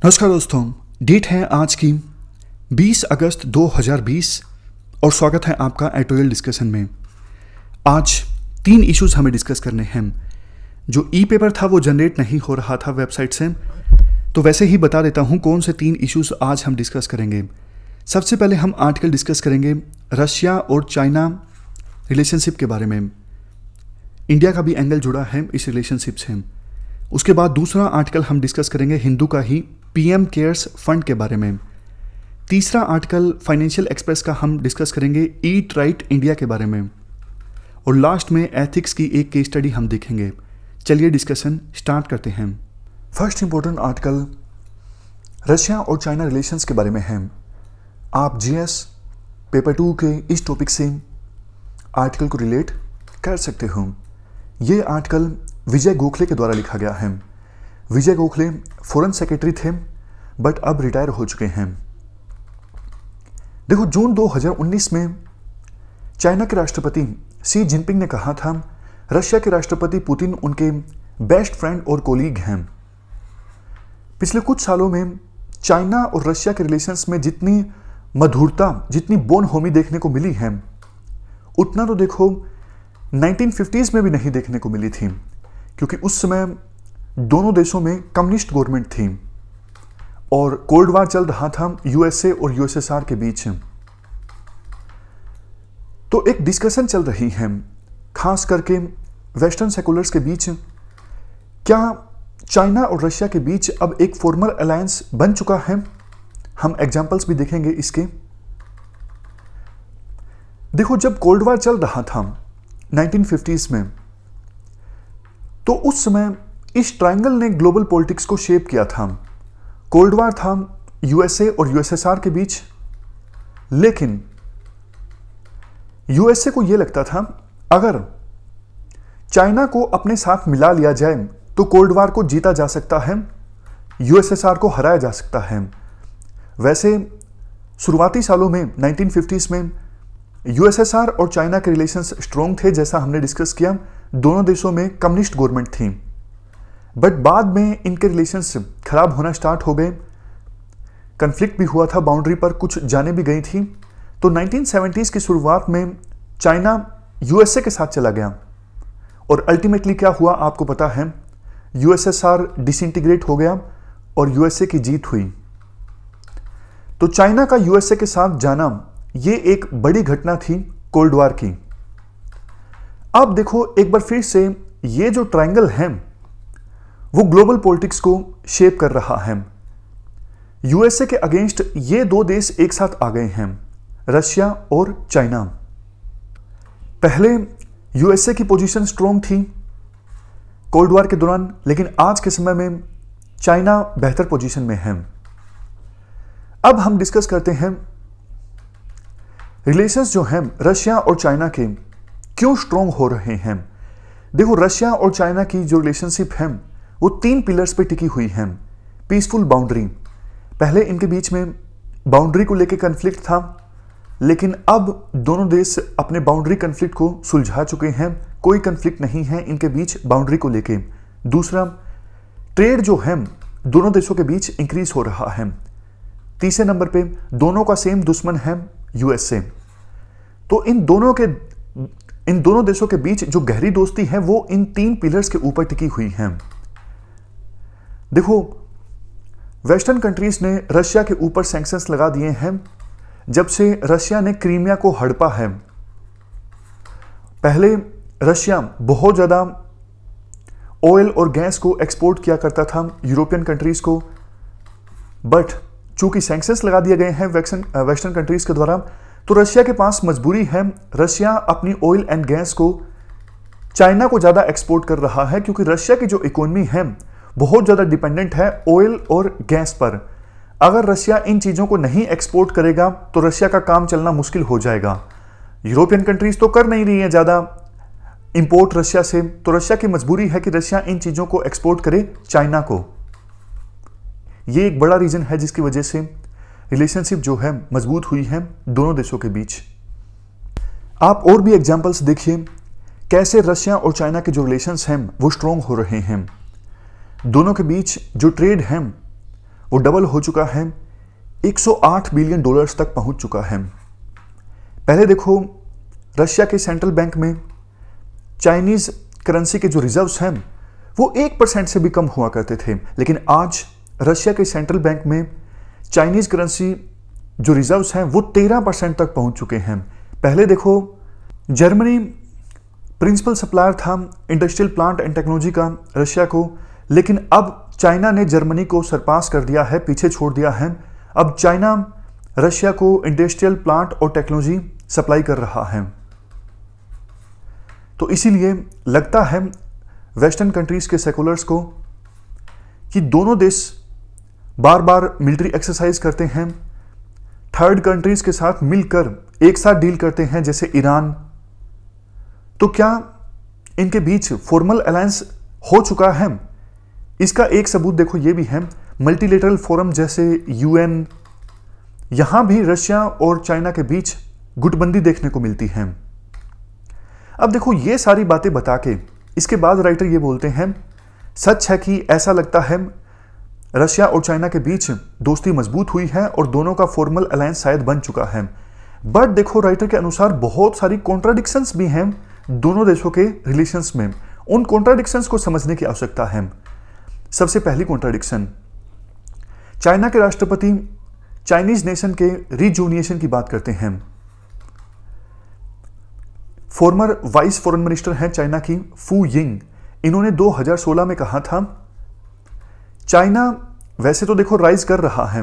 नमस्कार दोस्तों, डेट है आज की 20 अगस्त 2020 और स्वागत है आपका एडिटोरियल डिस्कशन में। आज 3 इश्यूज हमें डिस्कस करने हैं। जो ई पेपर था वो जनरेट नहीं हो रहा था वेबसाइट से, तो वैसे ही बता देता हूँ कौन से 3 इश्यूज आज हम डिस्कस करेंगे। सबसे पहले हम आर्टिकल डिस्कस करेंगे रशिया और चाइना रिलेशनशिप के बारे में। इंडिया का भी एंगल जुड़ा है इस रिलेशनशिप से। उसके बाद दूसरा आर्टिकल हम डिस्कस करेंगे हिंदू का ही पीएम केयर्स फंड के बारे में। तीसरा आर्टिकल फाइनेंशियल एक्सप्रेस का हम डिस्कस करेंगे ईट राइट इंडिया के बारे में। और लास्ट में एथिक्स की एक केस स्टडी हम देखेंगे। चलिए डिस्कशन स्टार्ट करते हैं। फर्स्ट इंपॉर्टेंट आर्टिकल रशिया और चाइना रिलेशंस के बारे में है। आप जीएस पेपर 2 के इस टॉपिक से आर्टिकल को रिलेट कर सकते हो। ये आर्टिकल विजय गोखले के द्वारा लिखा गया है। विजय गोखले फॉरेन सेक्रेटरी थे बट अब रिटायर हो चुके हैं। देखो, जून 2019 में चाइना के राष्ट्रपति शी जिनपिंग ने कहा था रशिया के राष्ट्रपति पुतिन उनके बेस्ट फ्रेंड और कोलीग हैं। पिछले कुछ सालों में चाइना और रशिया के रिलेशंस में जितनी मधुरता, जितनी बोन होमी देखने को मिली है, उतना तो देखो 1950s में भी नहीं देखने को मिली थी, क्योंकि उस समय दोनों देशों में कम्युनिस्ट गवर्नमेंट थी और कोल्ड वार चल रहा था यूएसए और यूएसएसआर के बीच। तो एक डिस्कशन चल रही है खास करके वेस्टर्न सेकुलर्स के बीच, क्या चाइना और रशिया के बीच अब एक फॉर्मल अलायंस बन चुका है। हम एग्जांपल्स भी देखेंगे इसके। देखो, जब कोल्ड वार चल रहा था 1950s में, तो उस समय इस ट्रायंगल ने ग्लोबल पॉलिटिक्स को शेप किया था। कोल्ड वार था यूएसए और यूएसएसआर के बीच, लेकिन यूएसए को यह लगता था अगर चाइना को अपने साथ मिला लिया जाए तो कोल्ड वार को जीता जा सकता है, यूएसएसआर को हराया जा सकता है। वैसे शुरुआती सालों में 1950s में यूएसएसआर और चाइना के रिलेशंस स्ट्रॉन्ग थे, जैसा हमने डिस्कस किया। दोनों देशों में कम्युनिस्ट गवर्नमेंट थी, बट बाद में इनके रिलेशंस खराब होना स्टार्ट हो गए। कन्फ्लिक्ट भी हुआ था, बाउंड्री पर कुछ जाने भी गई थी। तो 1970s की शुरुआत में चाइना यूएसए के साथ चला गया और अल्टीमेटली क्या हुआ आपको पता है, यूएसएसआर डिसइंटीग्रेट हो गया और यूएसए की जीत हुई। तो चाइना का यूएसए के साथ जाना ये एक बड़ी घटना थी कोल्ड वार की। अब देखो, एक बार फिर से ये जो ट्रायंगल है वो ग्लोबल पॉलिटिक्स को शेप कर रहा है। यूएसए के अगेंस्ट ये दो देश एक साथ आ गए हैं, रशिया और चाइना। पहले यूएसए की पोजीशन स्ट्रॉन्ग थी कोल्ड वार के दौरान, लेकिन आज के समय में चाइना बेहतर पोजीशन में है। अब हम डिस्कस करते हैं रिलेशंस जो हैं रशिया और चाइना के क्यों स्ट्रॉन्ग हो रहे हैं। देखो, रशिया और चाइना की जो रिलेशनशिप है वो 3 पिलर्स पे टिकी हुई है। पीसफुल बाउंड्री, पहले इनके बीच में बाउंड्री को लेकर कन्फ्लिक्ट था, लेकिन अब दोनों देश अपने बाउंड्री कन्फ्लिक्ट को सुलझा चुके हैं। कोई कन्फ्लिक्ट नहीं है इनके बीच बाउंड्री को लेके। दूसरा, ट्रेड जो है दोनों देशों के बीच इंक्रीज हो रहा है। तीसरे नंबर पे दोनों का सेम दुश्मन है यूएसए। तो इन दोनों देशों के बीच जो गहरी दोस्ती है वो इन 3 पिलर्स के ऊपर टिकी हुई है। देखो, वेस्टर्न कंट्रीज ने रशिया के ऊपर सैंक्शंस लगा दिए हैं जब से रशिया ने क्रीमिया को हड़पा है। पहले रशिया बहुत ज़्यादा ऑयल और गैस को एक्सपोर्ट किया करता था यूरोपियन कंट्रीज को, बट चूंकि सैंक्शंस लगा दिए गए हैं वेस्टर्न कंट्रीज के द्वारा, तो रशिया के पास मजबूरी है। रशिया अपनी ऑयल एंड गैस को चाइना को ज़्यादा एक्सपोर्ट कर रहा है, क्योंकि रशिया की जो इकोनॉमी है बहुत ज़्यादा डिपेंडेंट है ऑयल और गैस पर। अगर रशिया इन चीज़ों को नहीं एक्सपोर्ट करेगा तो रशिया का काम चलना मुश्किल हो जाएगा। यूरोपियन कंट्रीज तो कर नहीं रही हैं ज़्यादा इंपोर्ट रशिया से, तो रशिया की मजबूरी है कि रशिया इन चीज़ों को एक्सपोर्ट करे चाइना को। ये एक बड़ा रीज़न है जिसकी वजह से रिलेशनशिप जो है मजबूत हुई है दोनों देशों के बीच। आप और भी एग्जांपल्स देखिए कैसे रशिया और चाइना के जो रिलेशंस हैं वो स्ट्रॉन्ग हो रहे हैं। दोनों के बीच जो ट्रेड है वो डबल हो चुका है, 108 बिलियन डॉलर्स तक पहुंच चुका है। पहले देखो रशिया के सेंट्रल बैंक में चाइनीज करेंसी के जो रिजर्व्स हैं वो 1% से भी कम हुआ करते थे, लेकिन आज रशिया के सेंट्रल बैंक में चाइनीज करेंसी जो रिजर्व्स हैं वो 13% तक पहुंच चुके हैं। पहले देखो जर्मनी प्रिंसिपल सप्लायर था इंडस्ट्रियल प्लांट एंड टेक्नोलॉजी का रशिया को, लेकिन अब चाइना ने जर्मनी को सरपास कर दिया है, पीछे छोड़ दिया है। अब चाइना रशिया को इंडस्ट्रियल प्लांट और टेक्नोलॉजी सप्लाई कर रहा है। तो इसीलिए लगता है वेस्टर्न कंट्रीज के सेकुलर्स को कि दोनों देश बार बार मिलिट्री एक्सरसाइज करते हैं, थर्ड कंट्रीज के साथ मिलकर एक साथ डील करते हैं जैसे ईरान, तो क्या इनके बीच फॉर्मल अलायंस हो चुका है? इसका एक सबूत देखो ये भी है, मल्टीलेटरल फोरम जैसे यूएन, यहां भी रशिया और चाइना के बीच गुटबंदी देखने को मिलती है। अब देखो ये सारी बातें बता के इसके बाद राइटर ये बोलते हैं सच है कि ऐसा लगता है रशिया और चाइना के बीच दोस्ती मजबूत हुई है और दोनों का फॉर्मल अलायंस शायद बन चुका है। बट देखो राइटर के अनुसार बहुत सारी कॉन्ट्राडिक्शंस भी हैं दोनों देशों के रिलेशंस में। उन कॉन्ट्राडिक्शंस को समझने की आवश्यकता है। सबसे पहली कॉन्ट्राडिक्शन, चाइना के राष्ट्रपति चाइनीज नेशन के रिजूनिएशन की बात करते हैं। फॉर्मर वाइस फॉरेन मिनिस्टर हैं चाइना की फू यिंग, इन्होंने 2016 में कहा था चाइना वैसे तो देखो राइज कर रहा है,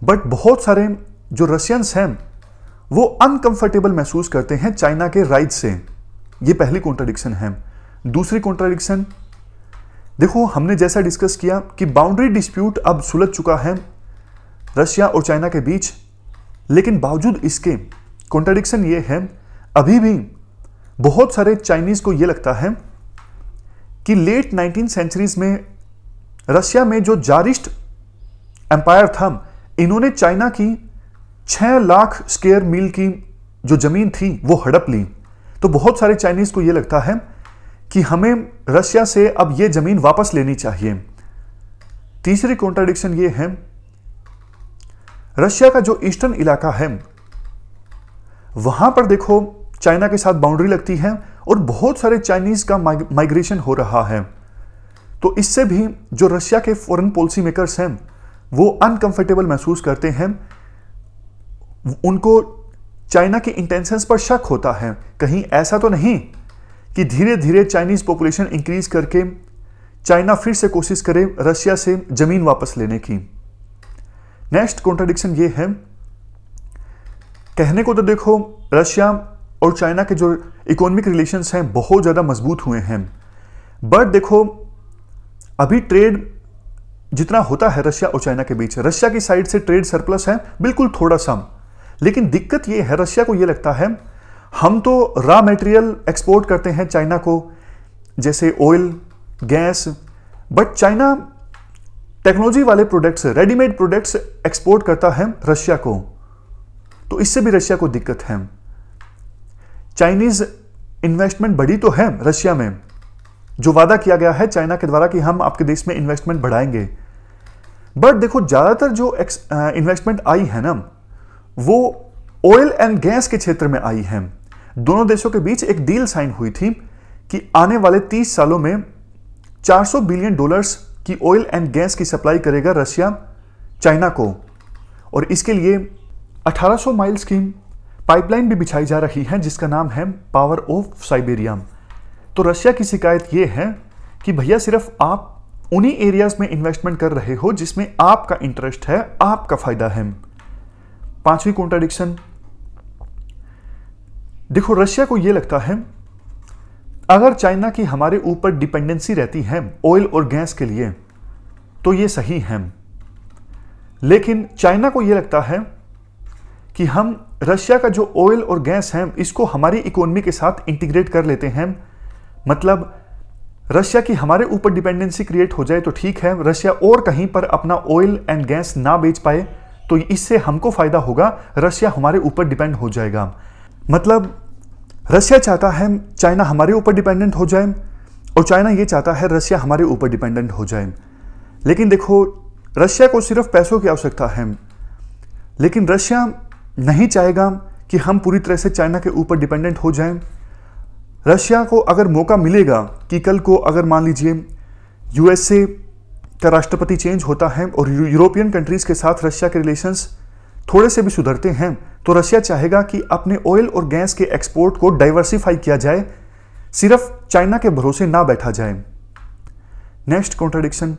बट बहुत सारे जो रशियंस हैं वो अनकंफर्टेबल महसूस करते हैं चाइना के राइज से। ये पहली कॉन्ट्राडिक्शन है। दूसरी कॉन्ट्राडिक्शन देखो, हमने जैसा डिस्कस किया कि बाउंड्री डिस्प्यूट अब सुलझ चुका है रशिया और चाइना के बीच, लेकिन बावजूद इसके कॉन्ट्राडिक्शन ये है अभी भी बहुत सारे चाइनीज को ये लगता है कि लेट 19th सेंचुरीज में रशिया में जो जारिस्ट एम्पायर था, इन्होंने चाइना की 6 लाख स्क्वायर मील की जो जमीन थी वो हड़प ली। तो बहुत सारे चाइनीज को ये लगता है कि हमें रशिया से अब ये जमीन वापस लेनी चाहिए। तीसरी कॉन्ट्राडिक्शन ये है, रशिया का जो ईस्टर्न इलाका है वहां पर देखो चाइना के साथ बाउंड्री लगती है और बहुत सारे चाइनीज का माइग्रेशन हो रहा है। तो इससे भी जो रशिया के फॉरेन पॉलिसी मेकर्स हैं वो अनकंफर्टेबल महसूस करते हैं, उनको चाइना के इंटेंशंस पर शक होता है। कहीं ऐसा तो नहीं कि धीरे धीरे चाइनीज पॉपुलेशन इंक्रीज करके चाइना फिर से कोशिश करे रशिया से जमीन वापस लेने की। नेक्स्ट कॉन्ट्राडिक्शन ये है, कहने को तो देखो रशिया और चाइना के जो इकोनॉमिक रिलेशंस हैं बहुत ज़्यादा मजबूत हुए हैं, बट देखो अभी ट्रेड जितना होता है रशिया और चाइना के बीच, रशिया की साइड से ट्रेड सरप्लस है बिल्कुल थोड़ा सा, लेकिन दिक्कत ये है रशिया को ये लगता है हम तो रॉ मटेरियल एक्सपोर्ट करते हैं चाइना को जैसे oil gas, but China technology वाले प्रोडक्ट्स रेडीमेड प्रोडक्ट्स एक्सपोर्ट करता है रशिया को, तो इससे भी रशिया को दिक्कत है। चाइनीज इन्वेस्टमेंट बढ़ी तो है रशिया में, जो वादा किया गया है चाइना के द्वारा कि हम आपके देश में इन्वेस्टमेंट बढ़ाएंगे, बट देखो ज्यादातर जो इन्वेस्टमेंट आई है ना वो ऑयल एंड गैस के क्षेत्र में आई है। दोनों देशों के बीच एक डील साइन हुई थी कि आने वाले 30 सालों में 400 बिलियन डॉलर्स की ऑयल एंड गैस की सप्लाई करेगा रशिया चाइना को, और इसके लिए 1800 माइल्स की पाइपलाइन भी बिछाई जा रही है जिसका नाम है पावर ऑफ साइबेरिया। तो रशिया की शिकायत यह है कि भैया सिर्फ आप उन्हीं एरियाज में इन्वेस्टमेंट कर रहे हो जिसमें आपका इंटरेस्ट है, आपका फायदा है। पांचवी कॉन्ट्राडिक्शन देखो, रशिया को यह लगता है अगर चाइना की हमारे ऊपर डिपेंडेंसी रहती है ऑयल और गैस के लिए तो यह सही है, लेकिन चाइना को यह लगता है कि हम रशिया का जो ऑयल और गैस है इसको हमारी इकोनॉमी के साथ इंटीग्रेट कर लेते हैं, मतलब रशिया की हमारे ऊपर डिपेंडेंसी क्रिएट हो जाए तो ठीक है, रशिया और कहीं पर अपना ऑयल एंड गैस ना बेच पाए तो इससे हमको फायदा होगा, रशिया हमारे ऊपर डिपेंड हो जाएगा। मतलब रशिया चाहता है चाइना हमारे ऊपर डिपेंडेंट हो जाए और चाइना ये चाहता है रशिया हमारे ऊपर डिपेंडेंट हो जाए। लेकिन देखो रशिया को सिर्फ पैसों की आवश्यकता है, लेकिन रशिया नहीं चाहेगा कि हम पूरी तरह से चाइना के ऊपर डिपेंडेंट हो जाएं। रशिया को अगर मौका मिलेगा कि कल को अगर मान लीजिए यूएसए का राष्ट्रपति चेंज होता है और यूरोपियन कंट्रीज के साथ रशिया के रिलेशंस थोड़े से भी सुधरते हैं, तो रशिया चाहेगा कि अपने ऑयल और गैस के एक्सपोर्ट को डाइवर्सिफाई किया जाए, सिर्फ चाइना के भरोसे ना बैठा जाए। नेक्स्ट कॉन्ट्रडिक्शन,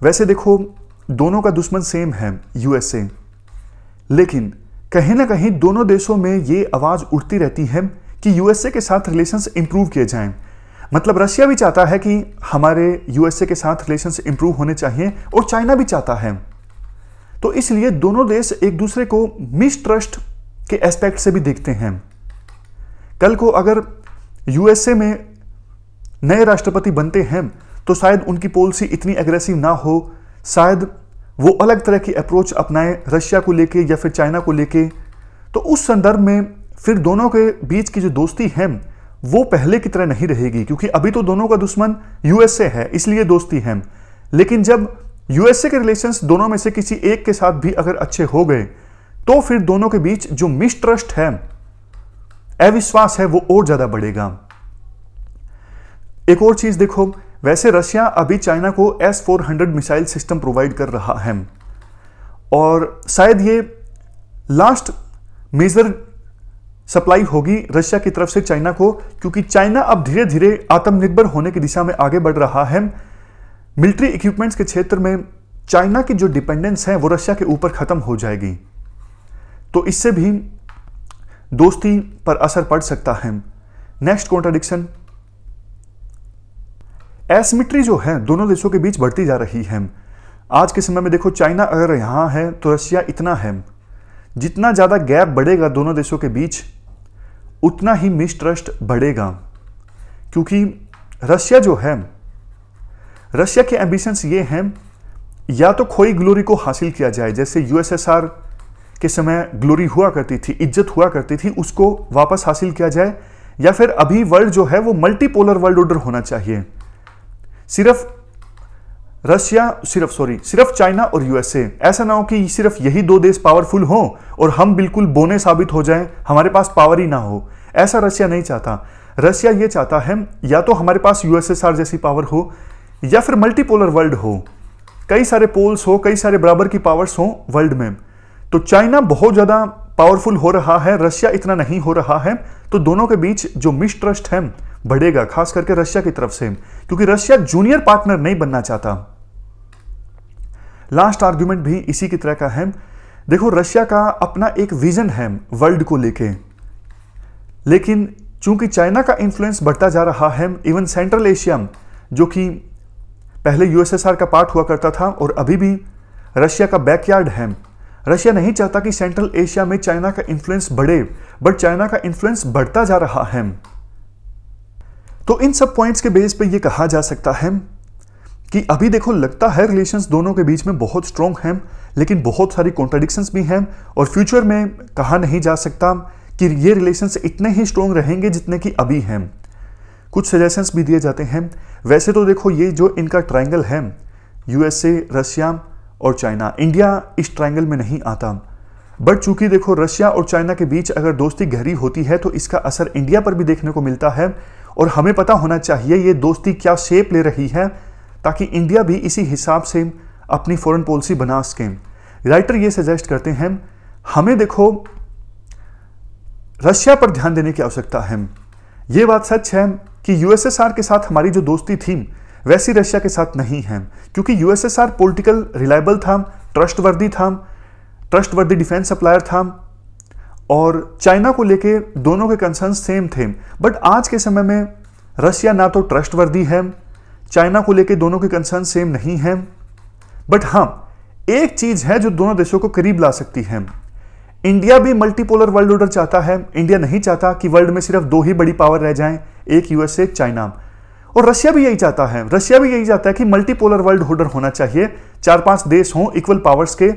वैसे देखो दोनों का दुश्मन सेम है यूएसए, लेकिन कहीं ना कहीं दोनों देशों में ये आवाज उठती रहती है कि यूएसए के साथ रिलेशंस इंप्रूव किए जाएं। मतलब रशिया भी चाहता है कि हमारे यूएसए के साथ रिलेशंस इंप्रूव होने चाहिए और चाइना भी चाहता है। तो इसलिए दोनों देश एक दूसरे को मिसट्रस्ट के एस्पेक्ट से भी देखते हैं। कल को अगर यूएसए में नए राष्ट्रपति बनते हैं तो शायद उनकी पॉलिसी इतनी एग्रेसिव ना हो, शायद वो अलग तरह की अप्रोच अपनाए रशिया को लेके या फिर चाइना को लेके। तो उस संदर्भ में फिर दोनों के बीच की जो दोस्ती है वो पहले की तरह नहीं रहेगी, क्योंकि अभी तो दोनों का दुश्मन यूएसए है, इसलिए दोस्ती है। लेकिन जब यूएसए के रिलेशंस दोनों में से किसी एक के साथ भी अगर अच्छे हो गए तो फिर दोनों के बीच जो मिसट्रस्ट है, अविश्वास है, वो और ज्यादा बढ़ेगा। एक और चीज देखो, वैसे रशिया अभी चाइना को S-400 मिसाइल सिस्टम प्रोवाइड कर रहा है और शायद ये लास्ट मेजर सप्लाई होगी रशिया की तरफ से चाइना को, क्योंकि चाइना अब धीरे धीरे आत्मनिर्भर होने की दिशा में आगे बढ़ रहा है। मिलिट्री इक्विपमेंट्स के क्षेत्र में चाइना की जो डिपेंडेंस है वो रशिया के ऊपर खत्म हो जाएगी, तो इससे भी दोस्ती पर असर पड़ सकता है। नेक्स्ट कॉन्ट्रडिक्शन, एसिमेट्री जो है दोनों देशों के बीच बढ़ती जा रही है। आज के समय में देखो चाइना अगर यहां है तो रशिया इतना है। जितना ज्यादा गैप बढ़ेगा दोनों देशों के बीच उतना ही मिसट्रस्ट बढ़ेगा, क्योंकि रशिया जो है, रशिया के एम्बिशंस ये हैं या तो खोई ग्लोरी को हासिल किया जाए, जैसे यूएसएसआर के समय ग्लोरी हुआ करती थी, इज्जत हुआ करती थी, उसको वापस हासिल किया जाए, या फिर अभी वर्ल्ड जो है वो मल्टीपोलर वर्ल्ड ऑर्डर होना चाहिए। सिर्फ चाइना और यूएसए, ऐसा ना हो कि सिर्फ यही दो देश पावरफुल हो और हम बिल्कुल बोने साबित हो जाएं, हमारे पास पावर ही ना हो। ऐसा रशिया नहीं चाहता। रशिया ये चाहता है या तो हमारे पास यूएसएसआर जैसी पावर हो या फिर मल्टीपोलर वर्ल्ड हो, कई सारे पोल्स हो, कई सारे बराबर की पावर्स हो वर्ल्ड में। तो चाइना बहुत ज्यादा पावरफुल हो रहा है, रशिया इतना नहीं हो रहा है, तो दोनों के बीच जो मिसट्रस्ट है बढ़ेगा, खास करके रशिया की तरफ से, क्योंकि रशिया जूनियर पार्टनर नहीं बनना चाहता। लास्ट आर्गुमेंट भी इसी की तरह का है। देखो रशिया का अपना एक विजन है वर्ल्ड को लेके, लेकिन चूंकि चाइना का इंफ्लुएंस बढ़ता जा रहा है, इवन सेंट्रल एशिया जो कि पहले यूएसएसआर का पार्ट हुआ करता था और अभी भी रशिया का बैकयार्ड है, रशिया नहीं चाहता कि सेंट्रल एशिया में चाइना का इंफ्लुएंस बढ़े, बट चाइना का इंफ्लुएंस बढ़ता जा रहा है। तो इन सब पॉइंट्स के बेस पे ये कहा जा सकता है कि अभी देखो लगता है रिलेशंस दोनों के बीच में बहुत स्ट्रॉन्ग हैं, लेकिन बहुत सारी कॉन्ट्रडिक्शंस भी हैं और फ्यूचर में कहा नहीं जा सकता कि ये रिलेशंस इतने ही स्ट्रॉन्ग रहेंगे जितने कि अभी हैं। कुछ सजेशंस भी दिए जाते हैं। वैसे तो देखो ये जो इनका ट्रायंगल है, यूएसए, रशिया और चाइना, इंडिया इस ट्रायंगल में नहीं आता, बट चूंकि देखो रशिया और चाइना के बीच अगर दोस्ती गहरी होती है तो इसका असर इंडिया पर भी देखने को मिलता है और हमें पता होना चाहिए ये दोस्ती क्या शेप ले रही है, ताकि इंडिया भी इसी हिसाब से अपनी फॉरेन पॉलिसी बना सके। राइटर ये सजेस्ट करते हैं हमें देखो रशिया पर ध्यान देने की आवश्यकता है। ये बात सच है कि यूएसएसआर के साथ हमारी जो दोस्ती थी वैसी रशिया के साथ नहीं है, क्योंकि यूएसएसआर पॉलिटिकल रिलायबल था, ट्रस्टवर्दी डिफेंस सप्लायर था और चाइना को लेके दोनों के कंसर्न सेम थे। बट आज के समय में रशिया ना तो ट्रस्टवर्दी है, चाइना को लेके दोनों के कंसर्न सेम नहीं है। बट हाँ, एक चीज है जो दोनों देशों को करीब ला सकती है। इंडिया भी मल्टीपोलर वर्ल्ड ऑर्डर चाहता है। इंडिया नहीं चाहता कि वर्ल्ड में सिर्फ दो ही बड़ी पावर रह जाएं, एक यूएसए, चाइना। और रशिया भी यही चाहता है। रशिया भी यही चाहता है कि मल्टीपोलर वर्ल्ड ऑर्डर होना चाहिए, 4-5 देश हों इक्वल पावर्स के,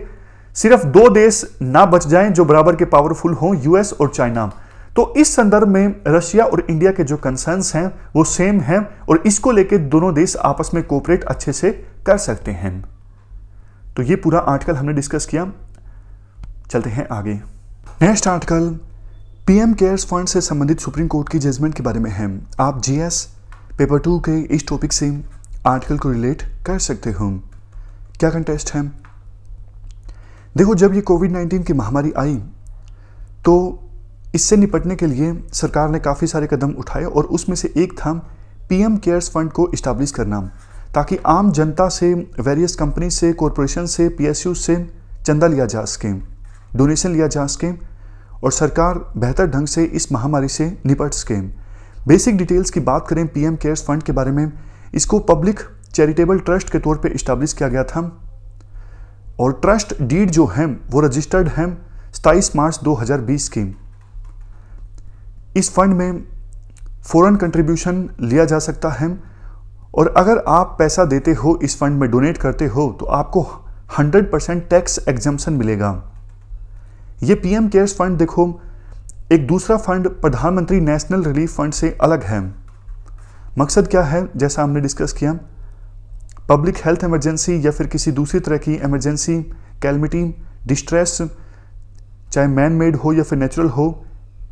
सिर्फ 2 देश ना बच जाएं जो बराबर के पावरफुल हों, यूएस और चाइना। तो इस संदर्भ में रशिया और इंडिया के जो कंसर्न्स हैं वो सेम हैं और इसको लेके दोनों देश आपस में कोऑपरेट अच्छे से कर सकते हैं। तो ये पूरा आर्टिकल हमने डिस्कस किया। चलते हैं आगे। Next article PM cares fund से संबंधित सुप्रीम कोर्ट की जजमेंट के बारे में है। आप जीएस पेपर 2 के इस टॉपिक से आर्टिकल को रिलेट कर सकते हो। क्या कंटेस्ट है? देखो, जब ये कोविड-19 की महामारी आई तो इससे निपटने के लिए सरकार ने काफ़ी सारे कदम उठाए और उसमें से एक था पीएम केयर्स फंड को इस्टेब्लिश करना, ताकि आम जनता से, वेरियस कंपनी से, कॉरपोरेशन से, पीएसयू से चंदा लिया जा सके, डोनेशन लिया जा सके और सरकार बेहतर ढंग से इस महामारी से निपट सके। बेसिक डिटेल्स की बात करें पीएम केयर्स फंड के बारे में, इसको पब्लिक चैरिटेबल ट्रस्ट के तौर पे इस्टेब्लिश किया गया था और ट्रस्ट डीड जो है वो रजिस्टर्ड है 27 मार्च 2020 की। इस फंड में फॉरेन कंट्रीब्यूशन लिया जा सकता है और अगर आप पैसा देते हो, इस फंड में डोनेट करते हो, तो आपको 100% टैक्स एग्जम्पशन मिलेगा। ये पीएम केयर्स फंड देखो एक दूसरा फंड प्रधानमंत्री नेशनल रिलीफ फंड से अलग है। मकसद क्या है? जैसा हमने डिस्कस किया, पब्लिक हेल्थ इमरजेंसी या फिर किसी दूसरी तरह की इमरजेंसी, कैलमिटी, डिस्ट्रेस, चाहे मैन मेड हो या फिर नेचुरल हो,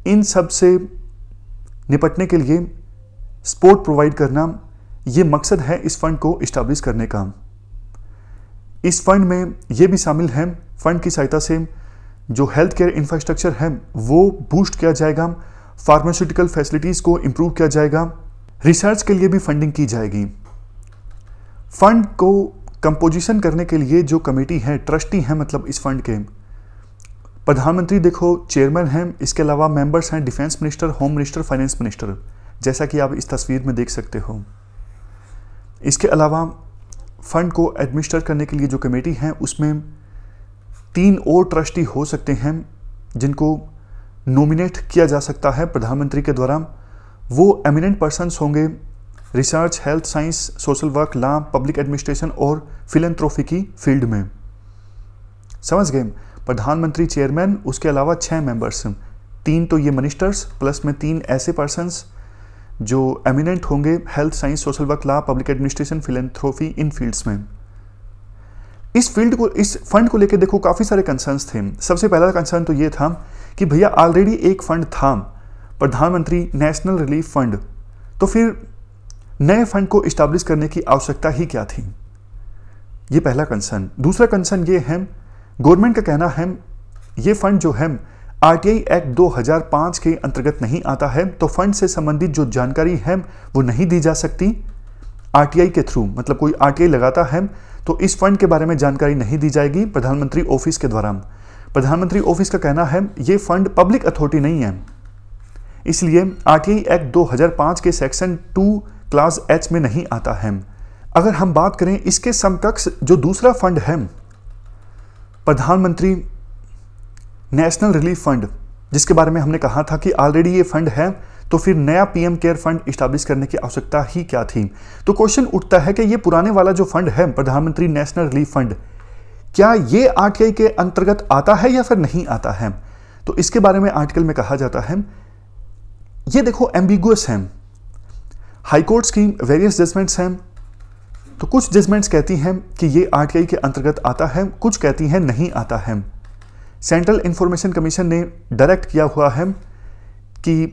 इन सब से निपटने के लिए सपोर्ट प्रोवाइड करना, ये मकसद है इस फंड को इस्टेब्लिश करने का। इस फंड में ये भी शामिल है, फंड की सहायता से जो हेल्थ केयर इंफ्रास्ट्रक्चर है वो बूस्ट किया जाएगा, फार्मास्यूटिकल फैसिलिटीज़ को इम्प्रूव किया जाएगा, रिसर्च के लिए भी फंडिंग की जाएगी। फंड को कंपोजिशन करने के लिए जो कमेटी है, ट्रस्टी हैं मतलब इस फंड के, प्रधानमंत्री देखो चेयरमैन हैं, इसके अलावा मेंबर्स हैं defence minister, home minister, finance minister, जैसा कि आप इस तस्वीर में देख सकते हो। इसके अलावा फंड को एडमिनिस्टर करने के लिए जो कमेटी है उसमें 3 और ट्रस्टी हो सकते हैं जिनको नॉमिनेट किया जा सकता है प्रधानमंत्री के द्वारा। वो एमिनेंट पर्सन्स होंगे research, health science, social work, law, public administration और फिलैंथ्रोफी की फील्ड में। समझ गए? प्रधानमंत्री चेयरमैन, उसके अलावा 6 मेंबर्स, 3 तो ये मिनिस्टर्स प्लस में 3 ऐसे पर्सन्स जो एमिनेंट होंगे health science, social work, law, public administration, philanthropy, in fields में। इस फंड को लेकर देखो काफ़ी सारे कंसर्न्स थे। सबसे पहला कंसर्न तो ये था कि भैया ऑलरेडी एक फंड था प्रधानमंत्री नेशनल रिलीफ फंड, तो फिर नए फंड को इस्टेब्लिश करने की आवश्यकता ही क्या थी? ये पहला कंसर्न। दूसरा कंसर्न ये है, गवर्नमेंट का कहना है ये फंड जो है आरटीआई एक्ट 2005 के अंतर्गत नहीं आता है, तो फंड से संबंधित जो जानकारी है वो नहीं दी जा सकती आरटीआई के थ्रू। मतलब कोई आरटीआई लगाता है तो इस फंड के बारे में जानकारी नहीं दी जाएगी प्रधानमंत्री ऑफिस के द्वारा। प्रधानमंत्री ऑफिस का कहना है ये फंड पब्लिक अथॉरिटी नहीं है, इसलिए आरटीआई एक्ट 2005 के सेक्शन 2 क्लास एच में नहीं आता है। अगर हम बात करें इसके समकक्ष जो दूसरा फंड है प्रधानमंत्री नेशनल रिलीफ फंड, जिसके बारे में हमने कहा था कि ऑलरेडी ये फंड है, तो फिर नया पीएम केयर फंड इस्टेब्लिश करने की आवश्यकता ही क्या थी? तो क्वेश्चन उठता है कि ये पुराने वाला जो फंड है प्रधानमंत्री नेशनल रिलीफ फंड, क्या ये आरटीआई के अंतर्गत आता है या फिर नहीं आता है? तो इसके बारे में आर्टिकल में कहा जाता है, ये देखो एम्बिगुअस है। हाईकोर्ट्स की वेरियस जजमेंट्स हैं, तो कुछ जजमेंट्स कहती हैं कि ये आरटीआई के अंतर्गत आता है, कुछ कहती हैं नहीं आता है। सेंट्रल इंफॉर्मेशन कमीशन ने डायरेक्ट किया हुआ है कि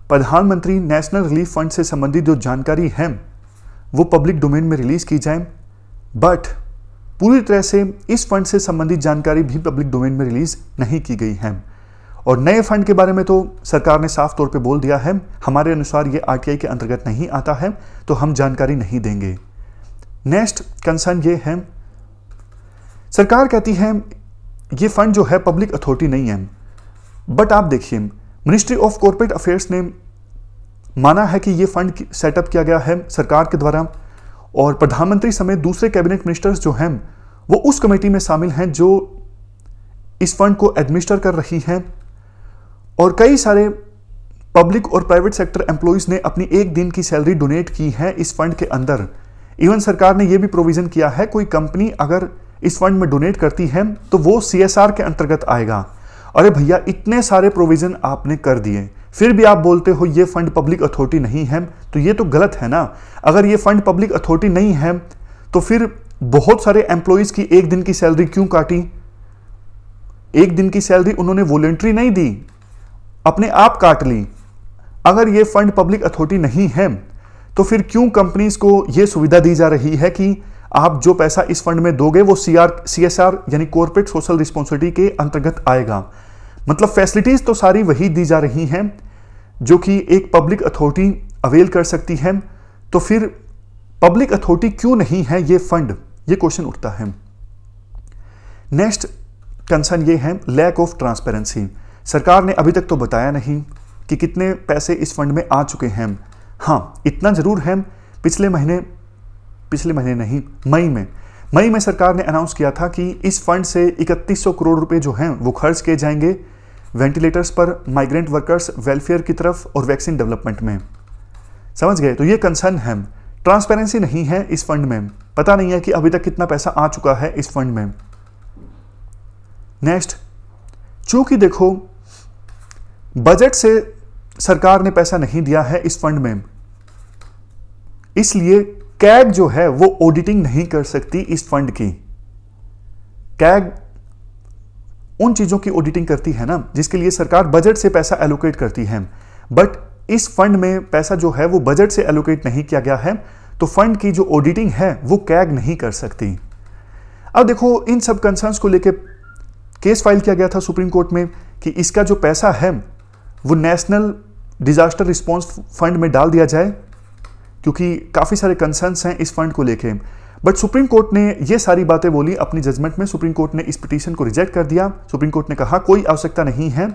प्रधानमंत्री नेशनल रिलीफ फंड से संबंधित जो जानकारी है वो पब्लिक डोमेन में रिलीज की जाए, बट पूरी तरह से इस फंड से संबंधित जानकारी भी पब्लिक डोमेन में रिलीज नहीं की गई है। और नए फंड के बारे में तो सरकार ने साफ तौर पे बोल दिया है, हमारे अनुसार ये आरटीआई के अंतर्गत नहीं आता है, तो हम जानकारी नहीं देंगे। नेक्स्ट कंसर्न ये है, सरकार कहती है ये फंड जो है पब्लिक अथॉरिटी नहीं है, बट आप देखिए मिनिस्ट्री ऑफ कॉर्पोरेट अफेयर्स ने माना है कि ये फंड सेटअप किया गया है सरकार के द्वारा, और प्रधानमंत्री समेत दूसरे कैबिनेट मिनिस्टर्स जो हैं वो उस कमेटी में शामिल हैं जो इस फंड को एडमिनिस्टर कर रही हैं, और कई सारे पब्लिक और प्राइवेट सेक्टर एम्प्लॉइज ने अपनी 1 दिन की सैलरी डोनेट की है इस फंड के अंदर। इवन सरकार ने यह भी प्रोविजन किया है, कोई कंपनी अगर इस फंड में डोनेट करती है तो वो सीएसआर के अंतर्गत आएगा। अरे भैया, इतने सारे प्रोविजन आपने कर दिए, फिर भी आप बोलते हो ये फंड पब्लिक अथॉरिटी नहीं है, तो ये तो गलत है ना। अगर ये फंड पब्लिक अथॉरिटी नहीं है तो फिर बहुत सारे एम्प्लॉइज की एक दिन की सैलरी क्यों काटी? एक दिन की सैलरी उन्होंने वॉलंटरी नहीं दी, अपने आप काट ली। अगर ये फंड पब्लिक अथॉरिटी नहीं है तो फिर क्यों कंपनीज को यह सुविधा दी जा रही है कि आप जो पैसा इस फंड में दोगे वो CSR यानी कॉर्पोरेट सोशल रिस्पॉन्सिबिलिटी के अंतर्गत आएगा। मतलब फैसिलिटीज तो सारी वही दी जा रही हैं जो कि एक पब्लिक अथॉरिटी अवेल कर सकती है, तो फिर पब्लिक अथॉरिटी क्यों नहीं है ये फंड? ये क्वेश्चन उठता है। नेक्स्ट कंसर्न ये है लैक ऑफ ट्रांसपेरेंसी। सरकार ने अभी तक तो बताया नहीं कि कितने पैसे इस फंड में आ चुके हैं। हाँ, इतना जरूर है, पिछले महीने नहीं, मई में सरकार ने अनाउंस किया था कि इस फंड से 3100 करोड़ रुपए जो हैं वो खर्च किए जाएंगे वेंटिलेटर्स पर, माइग्रेंट वर्कर्स वेलफेयर की तरफ और वैक्सीन डेवलपमेंट में। समझ गए? तो ये कंसर्न है, ट्रांसपेरेंसी नहीं है इस फंड में, पता नहीं है कि अभी तक कितना पैसा आ चुका है इस फंड में। नेक्स्ट, चूंकि देखो बजट से सरकार ने पैसा नहीं दिया है इस फंड में, इसलिए कैग जो है वो ऑडिटिंग नहीं कर सकती इस फंड की। कैग उन चीजों की ऑडिटिंग करती है ना जिसके लिए सरकार बजट से पैसा एलोकेट करती है, बट इस फंड में पैसा जो है वो बजट से एलोकेट नहीं किया गया है, तो फंड की जो ऑडिटिंग है वो कैग नहीं कर सकती। अब देखो, इन सब कंसर्न्स को लेकर केस फाइल किया गया था सुप्रीम कोर्ट में कि इसका जो पैसा है वो नेशनल डिजास्टर रिस्पांस फंड में डाल दिया जाए, क्योंकि काफ़ी सारे कंसर्न्स हैं इस फंड को लेके। बट सुप्रीम कोर्ट ने ये सारी बातें बोली अपनी जजमेंट में। सुप्रीम कोर्ट ने इस पिटीशन को रिजेक्ट कर दिया। सुप्रीम कोर्ट ने कहा कोई आवश्यकता नहीं है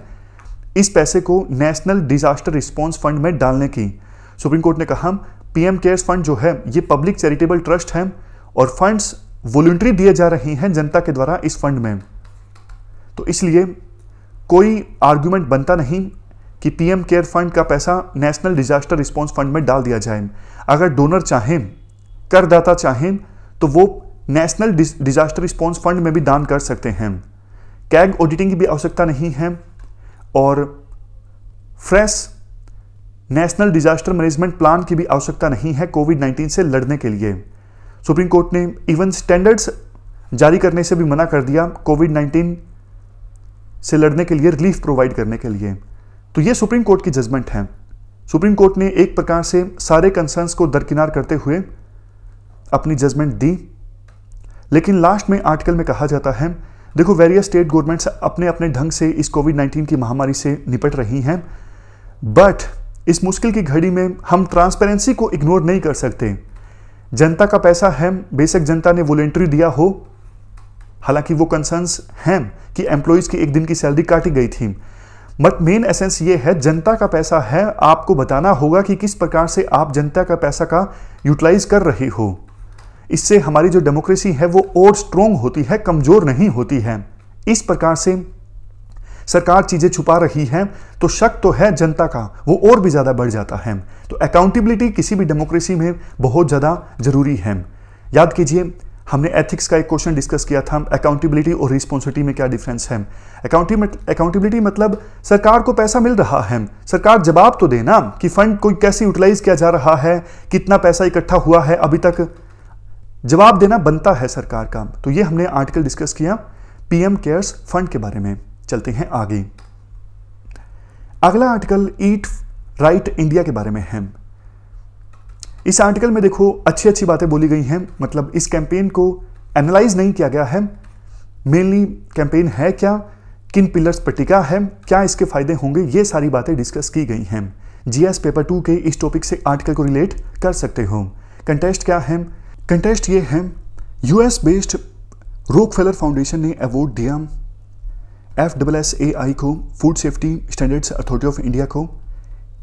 इस पैसे को नेशनल डिजास्टर रिस्पांस फंड में डालने की। सुप्रीम कोर्ट ने कहा PM केयर्स फंड जो है ये पब्लिक चैरिटेबल ट्रस्ट है और फंड्स वॉलंटरी दिए जा रही हैं जनता के द्वारा इस फंड में, तो इसलिए कोई आर्ग्यूमेंट बनता नहीं कि PM केयर फंड का पैसा नेशनल डिजास्टर रिस्पांस फंड में डाल दिया जाए। अगर डोनर चाहें, करदाता चाहें, तो वो नेशनल डिजास्टर रिस्पांस फंड में भी दान कर सकते हैं। कैग ऑडिटिंग की भी आवश्यकता नहीं है और fresh national disaster management plan की भी आवश्यकता नहीं है कोविड-19 से लड़ने के लिए। सुप्रीम कोर्ट ने इवन स्टैंडर्ड्स जारी करने से भी मना कर दिया कोविड-19 से लड़ने के लिए, रिलीफ प्रोवाइड करने के लिए। तो ये सुप्रीम कोर्ट की जजमेंट है। सुप्रीम कोर्ट ने एक प्रकार से सारे कंसर्न्स को दरकिनार करते हुए अपनी जजमेंट दी, लेकिन लास्ट में आर्टिकल में कहा जाता है देखो वेरियस स्टेट गवर्नमेंट्स अपने अपने ढंग से इस कोविड-19 की महामारी से निपट रही हैं, बट इस मुश्किल की घड़ी में हम ट्रांसपेरेंसी को इग्नोर नहीं कर सकते। जनता का पैसा है, बेशक जनता ने वॉलंटरी दिया हो, हालांकि वो कंसर्न्स हैं कि एम्प्लॉइज की एक दिन की सैलरी काटी गई थी, बट मेन एसेंस ये है जनता का पैसा है, आपको बताना होगा कि किस प्रकार से आप जनता का पैसा का यूटिलाइज कर रहे हो। इससे हमारी जो डेमोक्रेसी है वो और स्ट्रोंग होती है, कमजोर नहीं होती है। इस प्रकार से सरकार चीजें छुपा रही है तो शक तो है जनता का, वो और भी ज्यादा बढ़ जाता है। तो अकाउंटेबिलिटी किसी भी डेमोक्रेसी में बहुत ज्यादा जरूरी है। याद कीजिए, हमने एथिक्स का एक क्वेश्चन डिस्कस किया था, अकाउंटेबिलिटी और रिस्पॉन्सिबिलिटी में क्या डिफरेंस है। अकाउंटेबिलिटी मतलब सरकार को पैसा मिल रहा है, सरकार जवाब तो देना कि फंड को कैसे यूटिलाइज किया जा रहा है, कितना पैसा इकट्ठा हुआ है, अभी तक जवाब देना बनता है सरकार का। तो ये हमने आर्टिकल डिस्कस किया PM केयर्स फंड के बारे में। चलते हैं आगे। अगला आर्टिकल ईट राइट इंडिया के बारे में है। इस आर्टिकल में देखो अच्छी अच्छी बातें बोली गई हैं, मतलब इस कैंपेन को एनालाइज नहीं किया गया है। मेनली कैंपेन है क्या, किन पिलर्स पर टिका है, क्या इसके फायदे होंगे, ये सारी बातें डिस्कस की गई हैं। GS पेपर 2 के इस टॉपिक से आर्टिकल को रिलेट कर सकते हो। कंटेस्ट क्या है? कंटेस्ट ये है, US बेस्ड रॉकफेलर फाउंडेशन ने अवार्ड दिया FSSAI को, food safety standards authority of India को,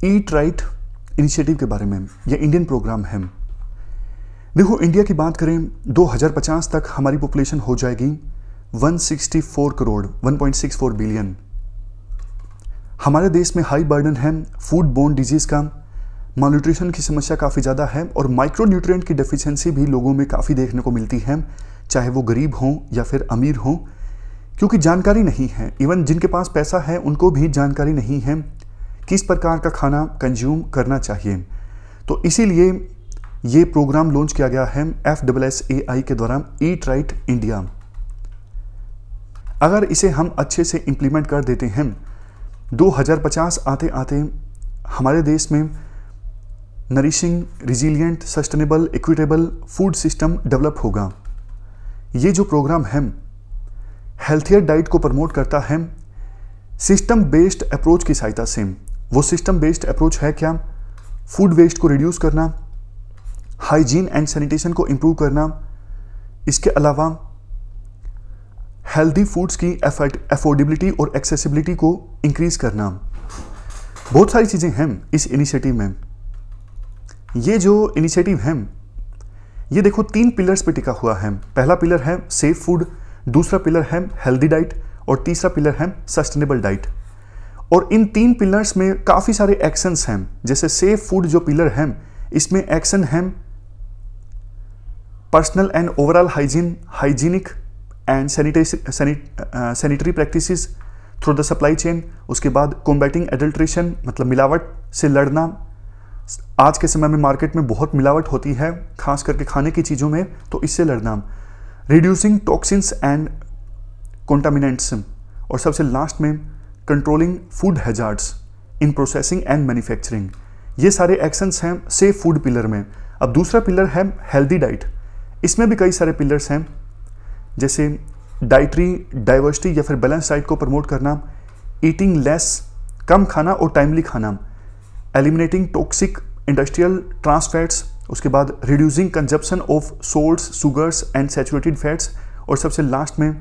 ईट राइट इनिशिएटिव के बारे में। यह इंडियन प्रोग्राम है। देखो इंडिया की बात करें 2050 तक हमारी पॉपुलेशन हो जाएगी 164 करोड़, 1.64 बिलियन। हमारे देश में हाई बर्डन है फूड बोर्न डिजीज का, मालन्यूट्रिशन की समस्या काफ़ी ज़्यादा है और माइक्रो न्यूट्रिएंट की डेफिशिएंसी भी लोगों में काफ़ी देखने को मिलती है, चाहे वो गरीब हों या फिर अमीर हों, क्योंकि जानकारी नहीं है। इवन जिनके पास पैसा है उनको भी जानकारी नहीं है किस प्रकार का खाना कंज्यूम करना चाहिए। तो इसीलिए ये प्रोग्राम लॉन्च किया गया है FSSAI के द्वारा, ईट राइट इंडिया। अगर इसे हम अच्छे से इम्प्लीमेंट कर देते हैं, 2050 आते आते हमारे देश में nourishing, resilient, sustainable, equitable food system develop होगा। ये जो प्रोग्राम है हेल्थियर डाइट को प्रमोट करता है सिस्टम बेस्ड अप्रोच की सहायता से। वो सिस्टम बेस्ड अप्रोच है क्या? फूड वेस्ट को रिड्यूस करना, हाइजीन एंड सैनिटेशन को इम्प्रूव करना, इसके अलावा हेल्दी फूड्स की अफोर्डेबिलिटी और एक्सेसिबिलिटी को इंक्रीज करना। बहुत सारी चीज़ें हैं इस इनिशिएटिव में। ये जो इनिशिएटिव है ये देखो 3 पिलर्स पे टिका हुआ है। पहला पिलर है सेफ फूड, दूसरा पिलर है हेल्दी डाइट और तीसरा पिलर है सस्टेनेबल डाइट। और इन 3 पिलर्स में काफ़ी सारे एक्शंस हैं। जैसे सेफ फूड जो पिलर है इसमें एक्शन है personal and overall hygienic and sanitary practices through the supply chain. उसके बाद कॉम्बैटिंग एडल्ट्रेशन, मतलब मिलावट से लड़ना। आज के समय में मार्केट में बहुत मिलावट होती है, खास करके खाने की चीज़ों में, तो इससे लड़ना। Reducing toxins and contaminants. और सबसे लास्ट में controlling food hazards in processing and manufacturing. ये सारे एक्शंस हैं सेफ फूड पिलर में। अब दूसरा पिलर है हेल्दी डाइट। इसमें भी कई सारे पिलर्स हैं, जैसे डाइटरी डाइवर्सिटी या फिर बैलेंस डाइट को प्रमोट करना, ईटिंग लेस, कम खाना और टाइमली खाना, eliminating toxic industrial trans fats, उसके बाद reducing consumption of salts, sugars and saturated fats, और सबसे लास्ट में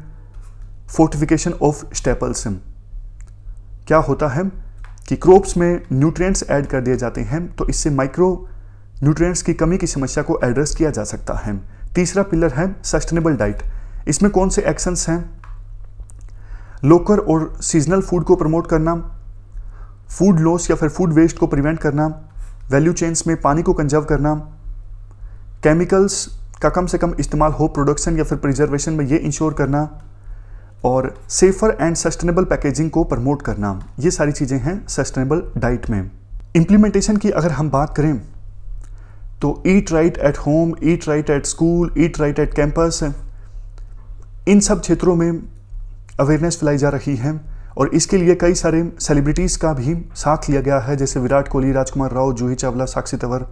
फोर्टिफिकेशन ऑफ स्टेपल्स। क्या होता है कि क्रॉप्स में न्यूट्रिएंट्स ऐड कर दिए जाते हैं, तो इससे माइक्रो न्यूट्रिएंट्स की कमी की समस्या को एड्रेस किया जा सकता है। तीसरा पिलर है सस्टेनेबल डाइट। इसमें कौन से एक्शंस हैं? लोकल और सीजनल फूड को प्रमोट करना, फूड लॉस या फिर फूड वेस्ट को प्रिवेंट करना, वैल्यू चेन्स में पानी को कंजर्व करना, केमिकल्स का कम से कम इस्तेमाल हो प्रोडक्शन या फिर प्रिजर्वेशन में, ये इंश्योर करना, और सेफर एंड सस्टेनेबल पैकेजिंग को प्रमोट करना। ये सारी चीज़ें हैं सस्टेनेबल डाइट में। इम्प्लीमेंटेशन की अगर हम बात करें तो eat right at home, eat right at school, eat right at campus, इन सब क्षेत्रों में अवेयरनेस फैलाई जा रही है। और इसके लिए कई सारे सेलिब्रिटीज़ का भी साथ लिया गया है, जैसे विराट कोहली, राजकुमार राव, जूही चावला, साक्षी तंवर।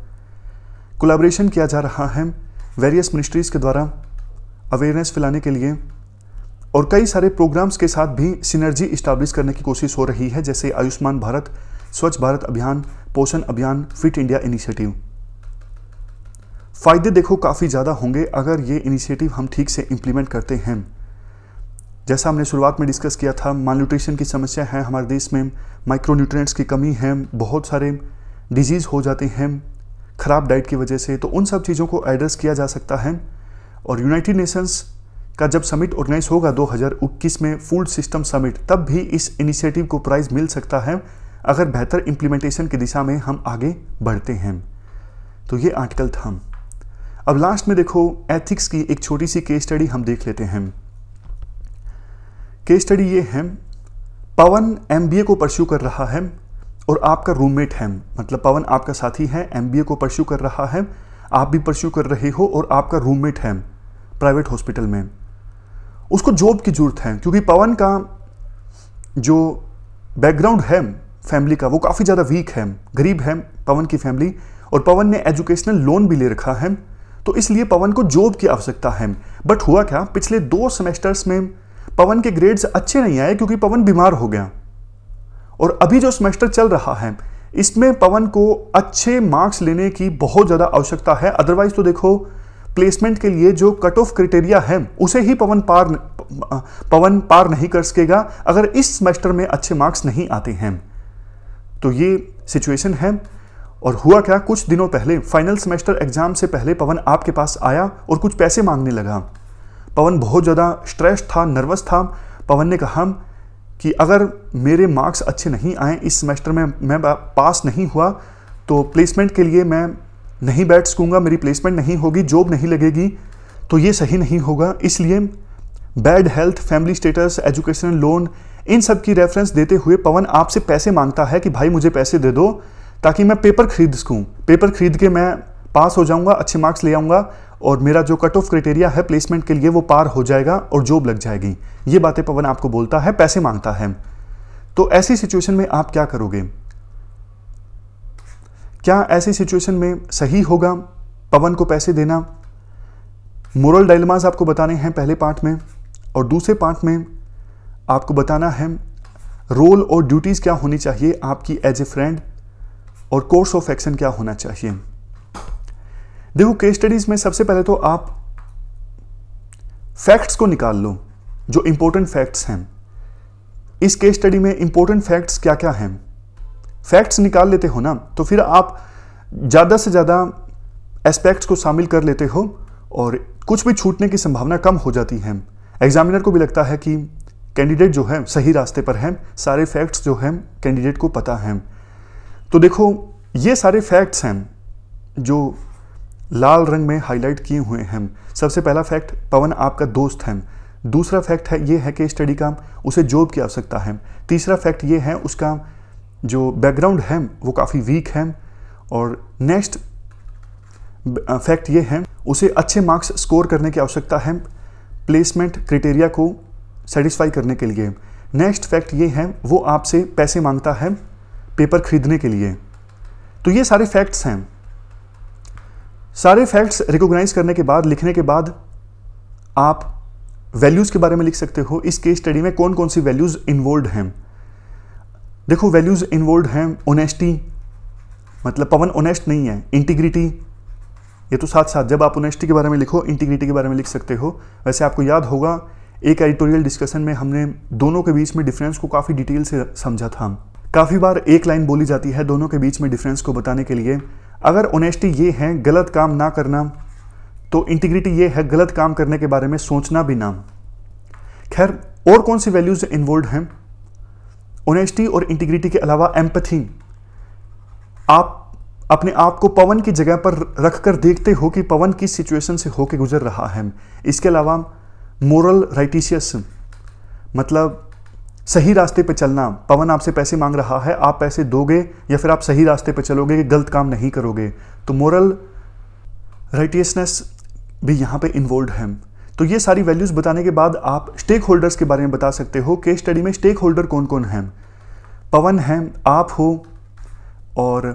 कोलैबोरेशन किया जा रहा है वेरियस मिनिस्ट्रीज़ के द्वारा अवेयरनेस फैलाने के लिए, और कई सारे प्रोग्राम्स के साथ भी सिनर्जी इस्टेब्लिश करने की कोशिश हो रही है, जैसे आयुष्मान भारत, स्वच्छ भारत अभियान, पोषण अभियान, फिट इंडिया इनिशिएटिव। फ़ायदे देखो काफ़ी ज़्यादा होंगे अगर ये इनिशिएटिव हम ठीक से इम्प्लीमेंट करते हैं। जैसा हमने शुरुआत में डिस्कस किया था, मालन्यूट्रिशन की समस्या है हमारे देश में, माइक्रोन्यूट्रिएंट्स की कमी है, बहुत सारे डिजीज़ हो जाते हैं ख़राब डाइट की वजह से, तो उन सब चीज़ों को एड्रेस किया जा सकता है। और यूनाइटेड नेशंस का जब समिट ऑर्गेनाइज होगा 2021 में, फूड सिस्टम समिट, तब भी इस इनिशिएटिव को प्राइज़ मिल सकता है अगर बेहतर इम्प्लीमेंटेशन की दिशा में हम आगे बढ़ते हैं। तो ये आर्टिकल था। अब लास्ट में देखो एथिक्स की एक छोटी सी केस स्टडी हम देख लेते हैं। केस स्टडी ये है, पवन MBA को परस्यू कर रहा है और आपका रूममेट है, मतलब पवन आपका साथी है, MBA को परस्यू कर रहा है, आप भी परस्यू कर रहे हो, और आपका रूममेट है प्राइवेट हॉस्पिटल में। उसको जॉब की जरूरत है क्योंकि पवन का जो बैकग्राउंड है फैमिली का वो काफ़ी ज़्यादा वीक है, गरीब है पवन की फैमिली, और पवन ने एजुकेशनल लोन भी ले रखा है, तो इसलिए पवन को जॉब की आवश्यकता है। बट हुआ क्या, पिछले 2 सेमेस्टर्स में पवन के ग्रेड्स अच्छे नहीं आए क्योंकि पवन बीमार हो गया, और अभी जो सेमेस्टर चल रहा है इसमें पवन को अच्छे मार्क्स लेने की बहुत ज़्यादा आवश्यकता है। अदरवाइज तो देखो प्लेसमेंट के लिए जो कट ऑफ क्राइटेरिया है उसे ही पवन पार नहीं कर सकेगा अगर इस सेमेस्टर में अच्छे मार्क्स नहीं आते हैं। तो ये सिचुएशन है। और हुआ क्या, कुछ दिनों पहले फाइनल सेमेस्टर एग्जाम से पहले पवन आपके पास आया और कुछ पैसे मांगने लगा। पवन बहुत ज़्यादा स्ट्रेस था, नर्वस था। पवन ने कहा कि अगर मेरे मार्क्स अच्छे नहीं आए, इस सेमेस्टर में मैं पास नहीं हुआ, तो प्लेसमेंट के लिए मैं नहीं बैठ सकूँगा, मेरी प्लेसमेंट नहीं होगी, जॉब नहीं लगेगी, तो ये सही नहीं होगा। इसलिए bad health, family status, educational loan, इन सब की रेफरेंस देते हुए पवन आपसे पैसे मांगता है कि भाई मुझे पैसे दे दो ताकि मैं पेपर खरीद सकूँ, पेपर खरीद के मैं पास हो जाऊंगा, अच्छे मार्क्स ले आऊंगा और मेरा जो कट ऑफ क्राइटेरिया है प्लेसमेंट के लिए वो पार हो जाएगा और जॉब लग जाएगी। ये बातें पवन आपको बोलता है, पैसे मांगता है। तो ऐसी सिचुएशन में आप क्या करोगे? क्या ऐसी सिचुएशन में सही होगा पवन को पैसे देना? मोरल डायलेमास आपको बताने हैं पहले पार्ट में, और दूसरे पार्ट में आपको बताना है रोल और ड्यूटीज क्या होनी चाहिए आपकी एज ए फ्रेंड, और कोर्स ऑफ एक्शन क्या होना चाहिए। देखो, केस स्टडीज में सबसे पहले तो आप फैक्ट्स को निकाल लो, जो इंपॉर्टेंट फैक्ट्स हैं। इस केस स्टडी में इंपॉर्टेंट फैक्ट्स क्या क्या हैं, फैक्ट्स निकाल लेते हो ना, तो फिर आप ज़्यादा से ज़्यादा एस्पेक्ट्स को शामिल कर लेते हो और कुछ भी छूटने की संभावना कम हो जाती है। एग्जामिनर को भी लगता है कि कैंडिडेट जो है सही रास्ते पर है, सारे फैक्ट्स जो हैं कैंडिडेट को पता है। तो देखो, ये सारे फैक्ट्स हैं जो लाल रंग में हाईलाइट किए हुए हैं। सबसे पहला फैक्ट, पवन आपका दोस्त है। दूसरा फैक्ट है ये है कि स्टडी का उसे जॉब की आवश्यकता है। तीसरा फैक्ट ये है उसका जो बैकग्राउंड है वो काफ़ी वीक है। और नेक्स्ट फैक्ट ये है उसे अच्छे मार्क्स स्कोर करने की आवश्यकता है प्लेसमेंट क्राइटेरिया को सेटिस्फाई करने के लिए। नेक्स्ट फैक्ट ये है वो आपसे पैसे मांगता है पेपर खरीदने के लिए। तो ये सारे फैक्ट्स हैं। सारे फैक्ट्स रिकॉग्नाइज करने के बाद, लिखने के बाद आप वैल्यूज़ के बारे में लिख सकते हो। इस केस स्टडी में कौन कौन सी वैल्यूज़ इन्वॉल्व हैं। देखो, वैल्यूज़ इन्वॉल्व हैं ऑनेस्टी, मतलब पवन ऑनेस्ट नहीं है। इंटीग्रिटी, ये तो साथ साथ जब आप ऑनेस्टी के बारे में लिखो इंटीग्रिटी के बारे में लिख सकते हो। वैसे आपको याद होगा एक एडिटोरियल डिस्कशन में हमने दोनों के बीच में डिफरेंस को काफ़ी डिटेल से समझा था। काफ़ी बार एक लाइन बोली जाती है दोनों के बीच में डिफरेंस को बताने के लिए। अगर ऑनेस्टी ये है गलत काम ना करना, तो इंटीग्रिटी ये है गलत काम करने के बारे में सोचना भी ना। खैर, और कौन सी वैल्यूज इन्वॉल्व हैं ऑनेस्टी और इंटीग्रिटी के अलावा? एम्पैथी, आप अपने आप को पवन की जगह पर रखकर देखते हो कि पवन किस सिचुएशन से होकर गुजर रहा है। इसके अलावा मोरल राइटिशियस, मतलब सही रास्ते पे चलना। पवन आपसे पैसे मांग रहा है, आप पैसे दोगे या फिर आप सही रास्ते पे चलोगे कि गलत काम नहीं करोगे। तो मोरल राइटियसनेस भी यहाँ पे इन्वॉल्व है। तो ये सारी वैल्यूज़ बताने के बाद आप स्टेक होल्डर्स के बारे में बता सकते हो। केस स्टडी में स्टेक होल्डर कौन कौन हैं? पवन है, आप हो, और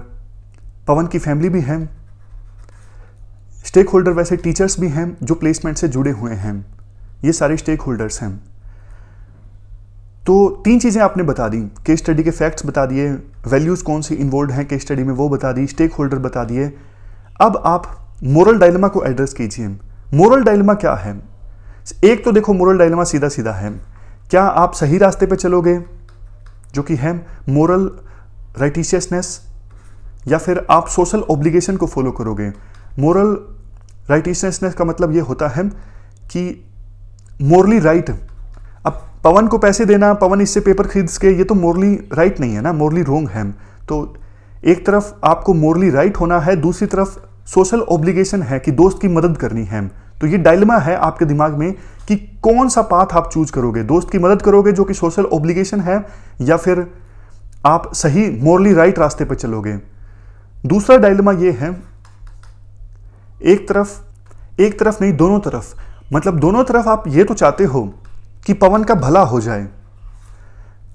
पवन की फैमिली भी है। स्टेक होल्डर वैसे टीचर्स भी हैं जो प्लेसमेंट से जुड़े हुए हैं। ये सारे स्टेक होल्डर्स हैं। तो 3 चीज़ें आपने बता दी, केस स्टडी के फैक्ट्स बता दिए, वैल्यूज़ कौन सी इन्वॉल्व हैं केस स्टडी में वो बता दी, स्टेक होल्डर बता दिए। अब आप मोरल डायलेमा को एड्रेस कीजिए। मोरल डायलेमा क्या है? एक तो देखो, मोरल डायलेमा सीधा सीधा है, क्या आप सही रास्ते पे चलोगे जो कि है मोरल राइटिशियसनेस, या फिर आप सोशल ऑब्लिगेशन को फॉलो करोगे। मोरल राइटिशियसनेस का मतलब ये होता है कि मोरली राइट। अब पवन को पैसे देना, पवन इससे पेपर खरीद के, ये तो मोरली राइट नहीं है ना, मोरली रोंग है। तो एक तरफ आपको मोरली राइट होना है, दूसरी तरफ सोशल ऑब्लिगेशन है कि दोस्त की मदद करनी है। तो ये डायलेमा है आपके दिमाग में कि कौन सा पाथ आप चूज करोगे, दोस्त की मदद करोगे जो कि सोशल ऑब्लिगेशन है, या फिर आप सही मोरली राइट रास्ते पर चलोगे। दूसरा डायलेमा ये है, एक तरफ नहीं, दोनों तरफ। मतलब दोनों तरफ आप ये तो चाहते हो कि पवन का भला हो जाए,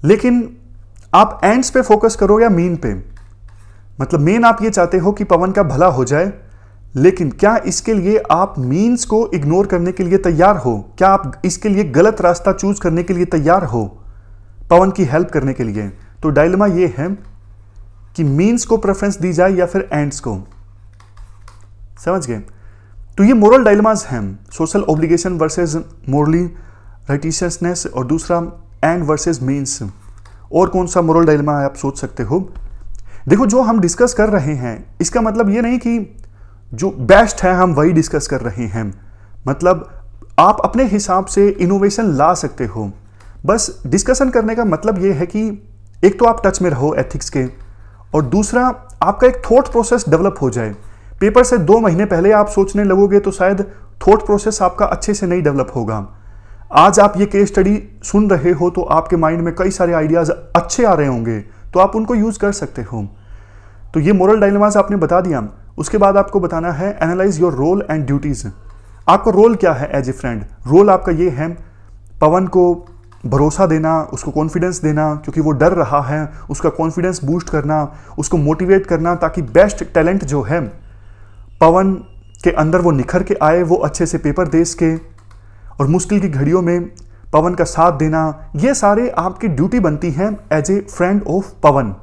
लेकिन आप एंड्स पे फोकस करो या मीन पे। मतलब मेन आप ये चाहते हो कि पवन का भला हो जाए, लेकिन क्या इसके लिए आप मीन्स को इग्नोर करने के लिए तैयार हो? क्या आप इसके लिए गलत रास्ता चूज करने के लिए तैयार हो पवन की हेल्प करने के लिए? तो डायलेमा ये है कि मीन्स को प्रेफरेंस दी जाए या फिर एंड्स को। समझ गए? तो ये मोरल डायलेमास हैं, सोशल ऑब्लिगेशन वर्सेस मोरली राइटिशियसनेस, और दूसरा एंड वर्सेस मीन्स। और कौन सा मोरल डायलेमा है आप सोच सकते हो? देखो, जो हम डिस्कस कर रहे हैं इसका मतलब ये नहीं कि जो बेस्ट है हम वही डिस्कस कर रहे हैं। मतलब आप अपने हिसाब से इनोवेशन ला सकते हो। बस डिस्कशन करने का मतलब ये है कि एक तो आप टच में रहो एथिक्स के, और दूसरा आपका एक थॉट प्रोसेस डेवलप हो जाए। पेपर से 2 महीने पहले आप सोचने लगोगे तो शायद थॉट प्रोसेस आपका अच्छे से नहीं डेवलप होगा। आज आप ये केस स्टडी सुन रहे हो तो आपके माइंड में कई सारे आइडियाज अच्छे आ रहे होंगे, तो आप उनको यूज कर सकते हो। तो ये मोरल डायलेमास आपने बता दिया। उसके बाद आपको बताना है analyse your role and duties. आपका रोल क्या है एज ए फ्रेंड? रोल आपका ये है पवन को भरोसा देना, उसको कॉन्फिडेंस देना, क्योंकि वो डर रहा है, उसका कॉन्फिडेंस बूस्ट करना, उसको मोटिवेट करना ताकि बेस्ट टैलेंट जो है पवन के अंदर वो निखर के आए, वो अच्छे से पेपर दे सके, और मुश्किल की घड़ियों में पवन का साथ देना। ये सारे आपकी ड्यूटी बनती हैं एज ए फ्रेंड ऑफ पवन।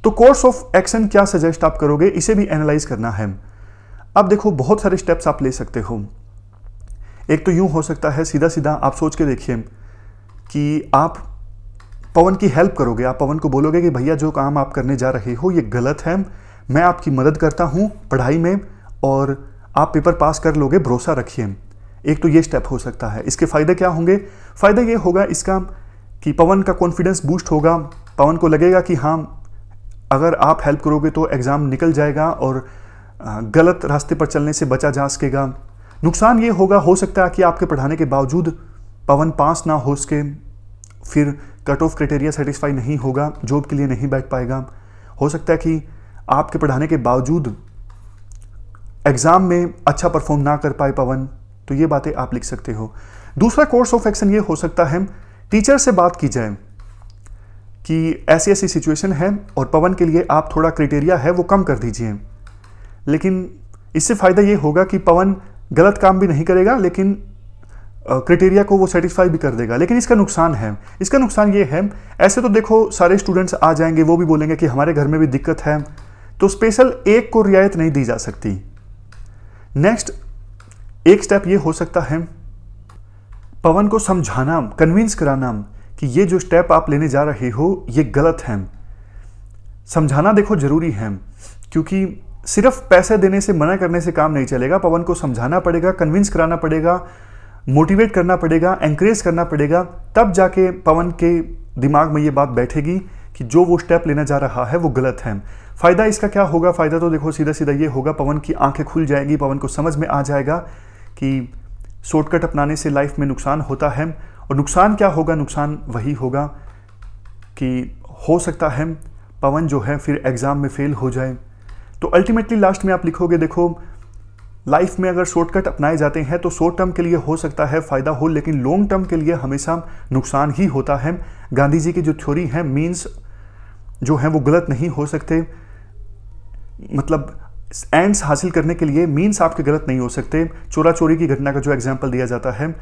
तो कोर्स ऑफ एक्शन क्या सजेस्ट आप करोगे, इसे भी एनालाइज करना है। अब देखो बहुत सारे स्टेप्स आप ले सकते हो। एक तो यूं हो सकता है, सीधा सीधा आप सोच के देखिए कि आप पवन की हेल्प करोगे। आप पवन को बोलोगे कि भैया जो काम आप करने जा रहे हो ये गलत है, मैं आपकी मदद करता हूं पढ़ाई में और आप पेपर पास कर लोगे, भरोसा रखिए। एक तो ये स्टेप हो सकता है। इसके फायदे क्या होंगे? फायदा ये होगा इसका कि पवन का कॉन्फिडेंस बूस्ट होगा। पवन को लगेगा कि हाँ, अगर आप हेल्प करोगे तो एग्ज़ाम निकल जाएगा और गलत रास्ते पर चलने से बचा जा सकेगा। नुकसान ये होगा, हो सकता है कि आपके पढ़ाने के बावजूद पवन पास ना हो सके, फिर कट ऑफ क्राइटेरिया सेटिस्फाई नहीं होगा, जॉब के लिए नहीं बैठ पाएगा। हो सकता है कि आपके पढ़ाने के बावजूद एग्ज़ाम में अच्छा परफॉर्म ना कर पाए पवन। तो ये बातें आप लिख सकते हो। दूसरा कोर्स ऑफ एक्शन ये हो सकता है, टीचर से बात की जाए कि ऐसी ऐसी सिचुएशन है और पवन के लिए आप थोड़ा क्राइटेरिया है वो कम कर दीजिए। लेकिन इससे फ़ायदा ये होगा कि पवन गलत काम भी नहीं करेगा, लेकिन क्राइटेरिया को वो सेटिस्फाई भी कर देगा। लेकिन इसका नुकसान है, इसका नुकसान ये है, ऐसे तो देखो सारे स्टूडेंट्स आ जाएंगे, वो भी बोलेंगे कि हमारे घर में भी दिक्कत है, तो स्पेशल एक को रियायत नहीं दी जा सकती। नेक्स्ट एक स्टेप ये हो सकता है, पवन को समझाना, कन्विंस कराना कि ये जो स्टेप आप लेने जा रहे हो ये गलत है। समझाना देखो जरूरी है, क्योंकि सिर्फ पैसे देने से, मना करने से काम नहीं चलेगा। पवन को समझाना पड़ेगा, कन्विंस कराना पड़ेगा, मोटिवेट करना पड़ेगा, एनकरेज करना पड़ेगा, तब जाके पवन के दिमाग में ये बात बैठेगी कि जो वो स्टेप लेना जा रहा है वो गलत है। फ़ायदा इसका क्या होगा? फ़ायदा तो देखो सीधा सीधा ये होगा, पवन की आंखें खुल जाएगी, पवन को समझ में आ जाएगा कि शॉर्टकट अपनाने से लाइफ में नुकसान होता है। और नुकसान क्या होगा? नुकसान वही होगा कि हो सकता है पवन जो है फिर एग्ज़ाम में फेल हो जाए। तो अल्टीमेटली लास्ट में आप लिखोगे, देखो लाइफ में अगर शॉर्टकट अपनाए जाते हैं तो शॉर्ट टर्म के लिए हो सकता है फ़ायदा हो, लेकिन लॉन्ग टर्म के लिए हमेशा नुकसान ही होता है। गांधी जी की जो थ्योरी है, मीन्स जो है वो गलत नहीं हो सकते, मतलब एंड्स हासिल करने के लिए मीन्स आपके गलत नहीं हो सकते। चोरा चोरी की घटना का जो एग्जाम्पल दिया जाता है,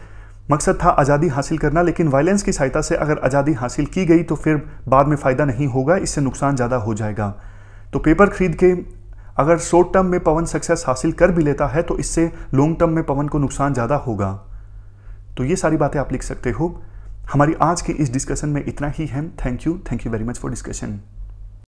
मकसद था आज़ादी हासिल करना, लेकिन वायलेंस की सहायता से अगर आज़ादी हासिल की गई तो फिर बाद में फ़ायदा नहीं होगा, इससे नुकसान ज़्यादा हो जाएगा। तो पेपर खरीद के अगर शॉर्ट टर्म में पवन सक्सेस हासिल कर भी लेता है तो इससे लॉन्ग टर्म में पवन को नुकसान ज़्यादा होगा। तो ये सारी बातें आप लिख सकते हो। हमारी आज की इस डिस्कशन में इतना ही है। Thank you very much for discussion.